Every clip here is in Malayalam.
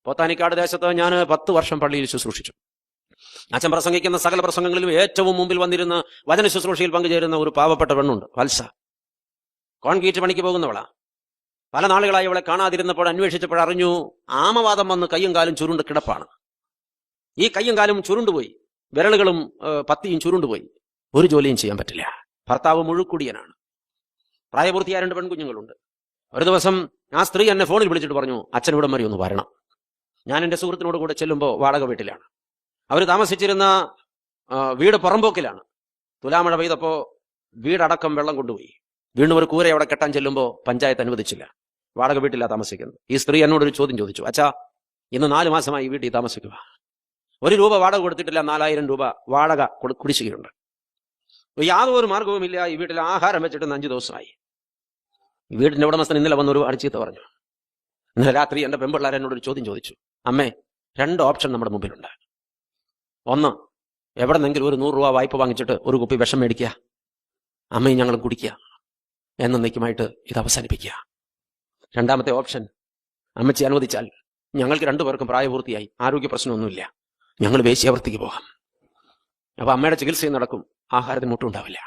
പോത്താനിക്കാട് ദേശത്ത് ഞാൻ 10 വർഷം പള്ളിയിൽ ശുശ്രൂഷിച്ചു. അച്ഛൻ പ്രസംഗിക്കുന്ന സകല പ്രസംഗങ്ങളിലും ഏറ്റവും മുമ്പിൽ വന്നിരുന്ന വചന ശുശ്രൂഷയിൽ പങ്കുചേരുന്ന ഒരു പാവപ്പെട്ട പെണ്ണുണ്ട്, വത്സ. കോൺക്രീറ്റ് പണിക്ക് പോകുന്നവളാ. പല നാളുകളായി അവളെ കാണാതിരുന്നപ്പോൾ അന്വേഷിച്ചപ്പോൾ അറിഞ്ഞു ആമവാദം വന്ന് കയ്യും കാലും ചുരുണ്ട് കിടപ്പാണ്. ഈ കയ്യും കാലും ചുരുണ്ടുപോയി, വിരലുകളും പത്തിയും ചുരുണ്ടുപോയി, ഒരു ജോലിയും ചെയ്യാൻ പറ്റില്ല. ഭർത്താവ് മുഴുക്കുടിയനാണ്. പ്രായപൂർത്തിയായ 2 പെൺകുഞ്ഞുങ്ങളുണ്ട്. ഒരു ദിവസം ആ സ്ത്രീ എന്നെ ഫോണിൽ വിളിച്ചിട്ട് പറഞ്ഞു, അച്ഛൻ ഇവിടം വരെ ഒന്ന് വരണം. ഞാൻ എൻ്റെ സുഹൃത്തിനോട് കൂടെ ചെല്ലുമ്പോൾ വാടക വീട്ടിലാണ്. അവർ താമസിച്ചിരുന്ന വീട് പുറമ്പോക്കിലാണ്. തുലാമഴ പെയ്തപ്പോൾ വീടടക്കം വെള്ളം കൊണ്ടുപോയി. വീണ്ടും ഒരു കൂര അവിടെ കെട്ടാൻ ചെല്ലുമ്പോൾ പഞ്ചായത്ത് അനുവദിച്ചില്ല. വാടക വീട്ടിലാണ് താമസിക്കുന്നത്. ഈ സ്ത്രീ എന്നോടൊരു ചോദ്യം ചോദിച്ചു, അച്ഛാ, ഇന്ന് 4 മാസമായി ഈ വീട്ടിൽ താമസിക്കുക. 1 രൂപ വാടക കൊടുത്തിട്ടില്ല, 4000 രൂപ വാടക കുടിശ്ശികയുണ്ട്. യാതൊരു മാർഗവുമില്ല. ഈ വീട്ടിൽ ആഹാരം വെച്ചിട്ട് 5 ദിവസമായി. ഈ വീടിന്റെ ഉടമസ്ഥൻ ഇന്നലെ വന്നൊരു അടിച്ചീത്ത പറഞ്ഞു. ഇന്നലെ രാത്രി എന്റെ പെൺപിള്ളേർ എന്നോടൊരു ചോദ്യം ചോദിച്ചു, അമ്മേ, 2 ഓപ്ഷൻ നമ്മുടെ മുമ്പിലുണ്ട്. ഒന്ന്, എവിടെ നിന്നെങ്കിലും ഒരു 100 രൂപ വായ്പ വാങ്ങിച്ചിട്ട് ഒരു കുപ്പി വിഷം മേടിക്കുക, അമ്മയും ഞങ്ങളും കുടിക്കുക, എന്നേക്കുമായിട്ട് ഇത് അവസാനിപ്പിക്കുക. 2ാമത്തെ ഓപ്ഷൻ, അമ്മച്ചി അനുവദിച്ചാൽ ഞങ്ങൾക്ക് 2 പേർക്കും പ്രായപൂർത്തിയായി, ആരോഗ്യ പ്രശ്നമൊന്നുമില്ല, ഞങ്ങൾ വേശ്യാവൃത്തിക്ക് പോകാം. അപ്പൊ അമ്മയുടെ ചികിത്സയും നടക്കും, ആഹാരത്തിന് മുട്ടുണ്ടാവില്ല.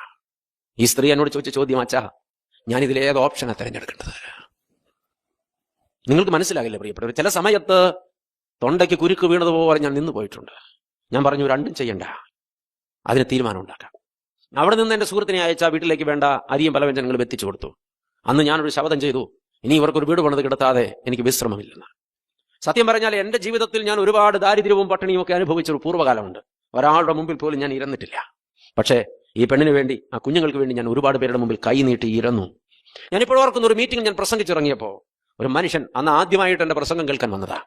ഈ സ്ത്രീ എന്നോട് ചോദിച്ച ചോദ്യം, അച്ഛാ, ഞാനിതിലേത് ഓപ്ഷനാണ് തിരഞ്ഞെടുക്കേണ്ടത്? നിങ്ങൾക്ക് മനസ്സിലാകില്ല പ്രിയപ്പെട്ടവർ. ചില സമയത്ത് തൊണ്ടയ്ക്ക് കുരുക്ക് വീണതുപോലെ ഞാൻ നിന്ന് പോയിട്ടുണ്ട്. ഞാൻ പറഞ്ഞു, 2ഉം ചെയ്യണ്ട, അതിന് തീരുമാനം ഉണ്ടാക്കാം. അവിടെ നിന്ന് എന്റെ സുഹൃത്തിനെ അയച്ച വീട്ടിലേക്ക് വേണ്ട അരിയും പലവ്യഞ്ജനങ്ങളും എത്തിച്ചു കൊടുത്തു. അന്ന് ഞാനൊരു ശപഥം ചെയ്തു, ഇനി ഇവർക്കൊരു വീട് പണിത് കിടത്താതെ എനിക്ക് വിശ്രമമില്ലെന്ന്. സത്യം പറഞ്ഞാൽ എന്റെ ജീവിതത്തിൽ ഞാൻ ഒരുപാട് ദാരിദ്ര്യവും പട്ടിണിയും ഒക്കെ അനുഭവിച്ചൊരു പൂർവ്വകാലമുണ്ട്. ഒരാളുടെ മുമ്പിൽ പോലും ഞാൻ ഇരുന്നിട്ടില്ല. പക്ഷേ ഈ പെണ്ണിന് വേണ്ടി, ആ കുഞ്ഞുങ്ങൾക്ക് വേണ്ടി ഞാൻ ഒരുപാട് പേരുടെ മുമ്പിൽ കൈ നീട്ടി ഇരുന്നു. ഞാനിപ്പോൾ ഓർക്കുന്ന ഒരു മീറ്റിംഗ് ഞാൻ പ്രസംഗിച്ചിറങ്ങിയപ്പോൾ ഒരു മനുഷ്യൻ അന്ന് ആദ്യമായിട്ട് എന്റെ പ്രസംഗം കേൾക്കാൻ വന്നതാ.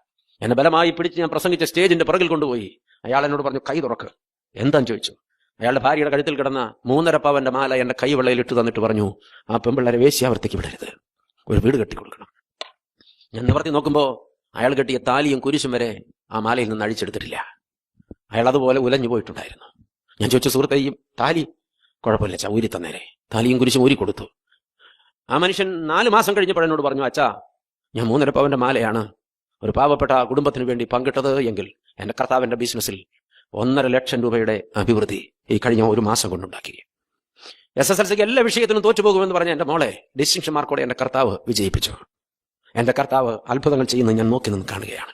എന്നെ ബലമായി പിടിച്ച് ഞാൻ പ്രസംഗിച്ച സ്റ്റേജിന്റെ പുറകിൽ കൊണ്ടുപോയി. അയാൾ എന്നോട് പറഞ്ഞു, കൈ തുറക്ക്. എന്താന്ന് ചോദിച്ചു. അയാളുടെ ഭാര്യയുടെ കഴുത്തിൽ കിടന്ന 3.5 പവന്റെ മാല എന്റെ കൈവെള്ളയിൽ ഇട്ട് തന്നിട്ട് പറഞ്ഞു, ആ പെൺപിള്ളേരെ വേശ്യാവൃത്തിക്ക് വിടരുത്, ഒരു വീട് കെട്ടിക്കൊടുക്കണം. ഞാൻ നിവർത്തി നോക്കുമ്പോൾ അയാൾ കെട്ടിയ താലിയും കുരിശും വരെ ആ മാലയിൽ നിന്ന് അഴിച്ചെടുത്തിട്ടില്ല. അയാൾ അതുപോലെ ഉലഞ്ഞു പോയിട്ടുണ്ടായിരുന്നു. ഞാൻ ചോദിച്ചു, സുഹൃത്തെയും താലി? കുഴപ്പമില്ല അച്ഛാ, ഊരി തന്നേരെ. താലിയും കുരിശും ഊരി കൊടുത്തു. ആ മനുഷ്യൻ 4 മാസം കഴിഞ്ഞപ്പോൾ എന്നോട് പറഞ്ഞു, അച്ഛാ, ഞാൻ 3.5 പവന്റെ മാലയാണ് ഒരു പാവപ്പെട്ട കുടുംബത്തിന് വേണ്ടി പങ്കിട്ടത് എങ്കിൽ എന്റെ കർത്താവിന്റെ ബിസിനസ്സിൽ 1.5 ലക്ഷം രൂപയുടെ അഭിവൃദ്ധി ഈ കഴിഞ്ഞ 1 മാസം കൊണ്ടുണ്ടാക്കി. SSLCക്ക് എല്ലാ വിഷയത്തിനും തോറ്റുപോകുമെന്ന് പറഞ്ഞ എന്റെ മോളെ ഡിസ്റ്റിങ്ഷൻ മാർക്കോടെ എന്റെ കർത്താവ് വിജയിപ്പിച്ചു. എന്റെ കർത്താവ് അത്ഭുതങ്ങൾ ചെയ്യുന്നത് ഞാൻ നോക്കി നിന്ന് കാണുകയാണ്.